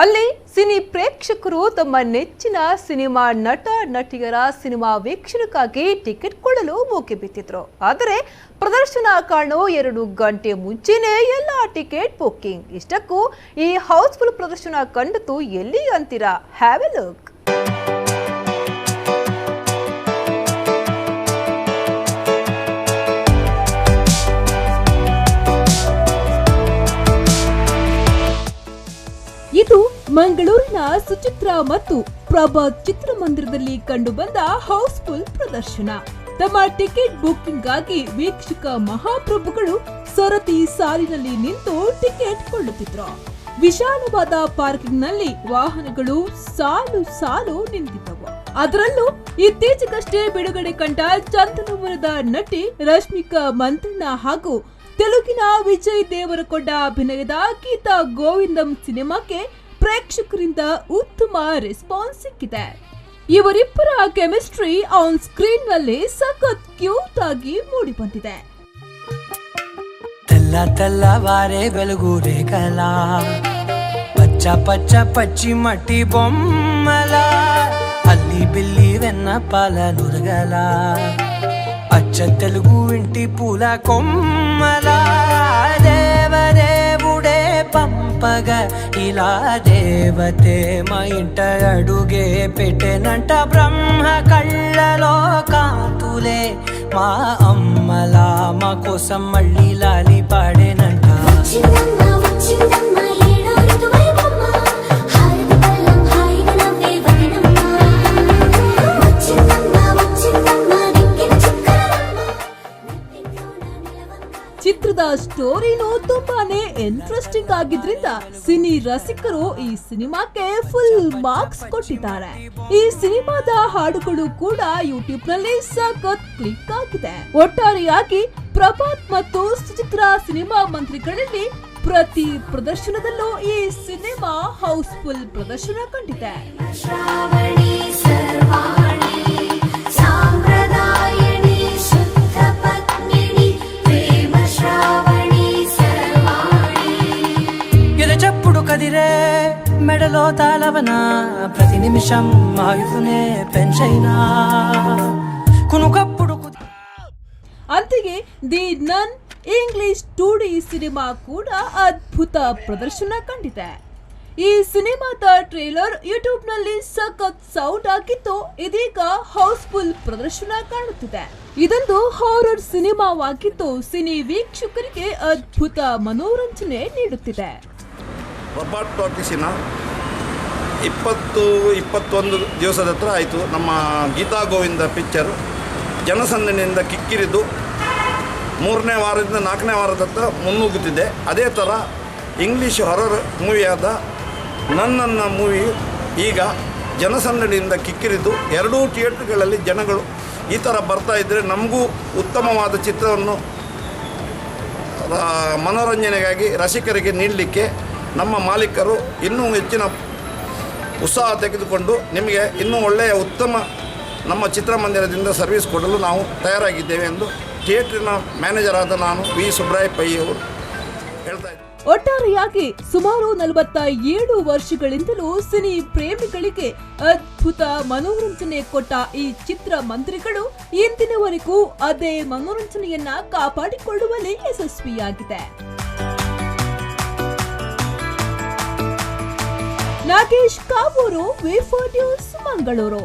ಅಲ್ಲಿ ಸಿನಿ ಪ್ರೇಕ್ಷಕರು ತಮ್ಮ ನೆಚ್ಚಿನ ಸಿನಿಮಾ ನಟ ನಟಿಯರ ಸಿನಿಮಾ ವೀಕ್ಷಣೆಗಾಗಿ ಟಿಕೆಟ್ ಕೊಳ್ಳಲು ಮುಗಿಬಿದ್ದಿದ್ರು. ಆದರೆ ಪ್ರದರ್ಶನ ಕಾಣೋ 2 ಗಂಟೆ ಮುಂಚೆನೇ ಎಲ್ಲ ಟಿಕೆಟ್ ಬುಕ್ಕಿಂಗ್. ಇಷ್ಟಕ್ಕೂ ಈ ಹೌಸ್ಫುಲ್ ಪ್ರದರ್ಶನ ಕಂಡದ್ದು ಎಲ್ಲಿ ಅಂತೀರಾ? Have A look. ಇದು ಮಂಗಳೂರಿನ ಸುಚಿತ್ರಾ ಮತ್ತು ಪ್ರಭಾತ್ ಚಿತ್ರಮಂದಿರದಲ್ಲಿ ಕಂಡುಬಂದ ಹೌಸ್ಫುಲ್ ಪ್ರದರ್ಶನ. ತಮ್ಮ ಟಿಕೆಟ್ ಬುಕ್ಕಿಂಗ್ ಗಾಗಿ ವೀಕ್ಷಕ ಮಹಾಪ್ರಭುಗಳು ಸರತಿ ಸಾಲಿನಲ್ಲಿ ನಿಂತು ಟಿಕೆಟ್ ಕೊಳ್ಳುತ್ತಿದ್ರು. ವಿಶಾಲವಾದ ಪಾರ್ಕಿಂಗ್ ನಲ್ಲಿ ವಾಹನಗಳು ಸಾಲು ಸಾಲು ನಿಂತಿದ್ದವು. ಅದರಲ್ಲೂ ಇತ್ತೀಚೆಗಷ್ಟೇ ಬಿಡುಗಡೆ ಕಂಡ ಚಂದನವರದ ನಟಿ ರಶ್ಮಿಕಾ ಮಂದಣ್ಣ ಹಾಗೂ ತೆಲುಗಿನ ವಿಜಯ್ ದೇವರಕೊಂಡ ಅಭಿನಯದ ಗೀತಾ ಗೋವಿಂದಂ ಸಿನಿಮಾಕ್ಕೆ ಪ್ರೇಕ್ಷಕರಿಂದ ಉತ್ತಮ ರೆಸ್ಪಾನ್ಸ್ ಸಿಕ್ಕಿದೆ. ಇವರಿಬ್ಬರ ಕೆಮಿಸ್ಟ್ರಿ ಆನ್ ಸ್ಕ್ರೀನ್ ನಲ್ಲಿ ಸಖತ್ ಕ್ಯೂಟ್ ಆಗಿ ಮೂಡಿ ಬಂದಿದೆ. తెల్ల తెల్లవారే వెలుగు రేఖల పచ్చ పచ్చ పచ్చి మట్టి బొమ్మల అల్లి బిల్లి వెన్న పాల నురగల అచ్చ తెలుగు ఇంటి పూల కొమ్మల దేవదేవుడే పంపగ ఇలా దేవతే మా ఇంట అడుగే పెట్టెనంట బ్రహ్మ కళ్ళలో కాతులే మా అమ్మలా మా కోసం మళ్ళీ లాలి పాడేనంట. ಚಿತ್ರದ ಸ್ಟೋರಿನೂ ತುಂಬಾನೇ ಇಂಟ್ರೆಸ್ಟಿಂಗ್ ಆಗಿದ್ರಿಂದ ಸಿನಿ ರಸಿಕರು ಈ ಸಿನಿಮಾಕ್ಕೆ ಫುಲ್ ಮಾರ್ಕ್ಸ್ ಕೊಟ್ಟಿದ್ದಾರೆ. ಈ ಸಿನಿಮಾದ ಹಾಡುಗಳು ಕೂಡ ಯೂಟ್ಯೂಬ್ ನಲ್ಲಿ ಸಖತ್ ಕ್ಲಿಕ್ ಆಗಿದೆ. ಒಟ್ಟಾರೆಯಾಗಿ ಪ್ರಭಾತ್ ಮತ್ತು ಸುಚಿತ್ರಾ ಸಿನಿಮಾ ಮಂತ್ರಿಗಳಲ್ಲಿ ಪ್ರತಿ ಪ್ರದರ್ಶನದಲ್ಲೂ ಈ ಸಿನಿಮಾ ಹೌಸ್ಫುಲ್ ಪ್ರದರ್ಶನ ಕಂಡಿದೆ. చప్పుడు కదిరే మెడలో తాళవన ప్రతి నిమిషం ఆయుధునే పెంచైనా కునుకప్పుడు. ಅಂತೆಯೇ ದಿ ನನ್ ಇಂಗ್ಲಿಷ್ 2D ಸಿನಿಮಾ ಕೂಡ ಅದ್ಭುತ ಪ್ರದರ್ಶನ ಕಂಡಿದೆ. ಈ ಸಿನಿಮಾದ ಟ್ರೇಲರ್ ಯೂಟ್ಯೂಬ್ ನಲ್ಲಿ ಸಖತ್ ಸೌಂಡ್ ಆಗಿದ್ದು ಇದೀಗ ಹೌಸ್ಫುಲ್ ಪ್ರದರ್ಶನ ಕಾಣುತ್ತಿದೆ. ಇದೊಂದು ಹಾರರ್ ಸಿನಿಮಾವಾಗಿದ್ದು ಸಿನಿ ವೀಕ್ಷಕರಿಗೆ ಅದ್ಭುತ ಮನೋರಂಜನೆ ನೀಡುತ್ತಿದೆ. ಪ್ರಭಾತ್ ಟಾಕೀಸಿನ 20-21 ದಿವಸದ ಹತ್ರ ಆಯಿತು ನಮ್ಮ ಗೀತಾ ಗೋವಿಂದ ಪಿಕ್ಚರ್ ಜನಸಂದಣಿಯಿಂದ ಕಿಕ್ಕಿರಿದು 3ನೇ ವಾರದಿಂದ 4ನೇ ವಾರದ ಹತ್ರ ಮುನ್ನುಗ್ಗುತ್ತಿದೆ. ಅದೇ ಥರ ಇಂಗ್ಲೀಷ್ ಹಾರರ್ ಮೂವಿಯಾದ ನನ್ನ ಮೂವಿ ಈಗ ಜನಸಂದಣಿಯಿಂದ ಕಿಕ್ಕಿರಿದು 2 ಥಿಯೇಟ್ರ್ಗಳಲ್ಲಿ ಜನಗಳು ಈ ಥರ ಬರ್ತಾ ಇದ್ದರೆ ನಮಗೂ ಉತ್ತಮವಾದ ಚಿತ್ರವನ್ನು ಮನೋರಂಜನೆಗಾಗಿ ರಸಿಕರಿಗೆ ನೀಡಲಿಕ್ಕೆ ನಮ್ಮ ಮಾಲೀಕರು ಇನ್ನೂ ಹೆಚ್ಚಿನ ಉತ್ಸಾಹ ತೆಗೆದುಕೊಂಡು ನಿಮಗೆ ಇನ್ನೂ ಒಳ್ಳೆಯ ಉತ್ತಮ ನಮ್ಮ ಚಿತ್ರಮಂದಿರದಿಂದ ಸರ್ವಿಸ್ ಕೊಡಲು ನಾವು ತಯಾರಾಗಿದ್ದೇವೆ ಎಂದು ಥಿಯೇಟ್ರಿನ ಮ್ಯಾನೇಜರ್ ಆದ ನಾನು ವಿ ಸುಬ್ರಾಯ ಪೈ ಅವರು ಹೇಳ್ತಾ ಇದ್ದಾರೆ. ಒಟ್ಟಾರೆಯಾಗಿ ಸುಮಾರು 47 ವರ್ಷಗಳಿಂದಲೂ ಸಿನಿ ಪ್ರೇಮಿಗಳಿಗೆ ಅದ್ಭುತ ಮನೋರಂಜನೆ ಕೊಟ್ಟ ಈ ಚಿತ್ರಮಂದಿರಗಳು ಇಂದಿನವರೆಗೂ ಅದೇ ಮನೋರಂಜನೆಯನ್ನ ಕಾಪಾಡಿಕೊಳ್ಳುವಲ್ಲಿ ಯಶಸ್ವಿಯಾಗಿದೆ. ನಾಗೇಶ್ ಕಾವೂರು, ವಿ4 ನ್ಯೂಸ್, ಮಂಗಳೂರು.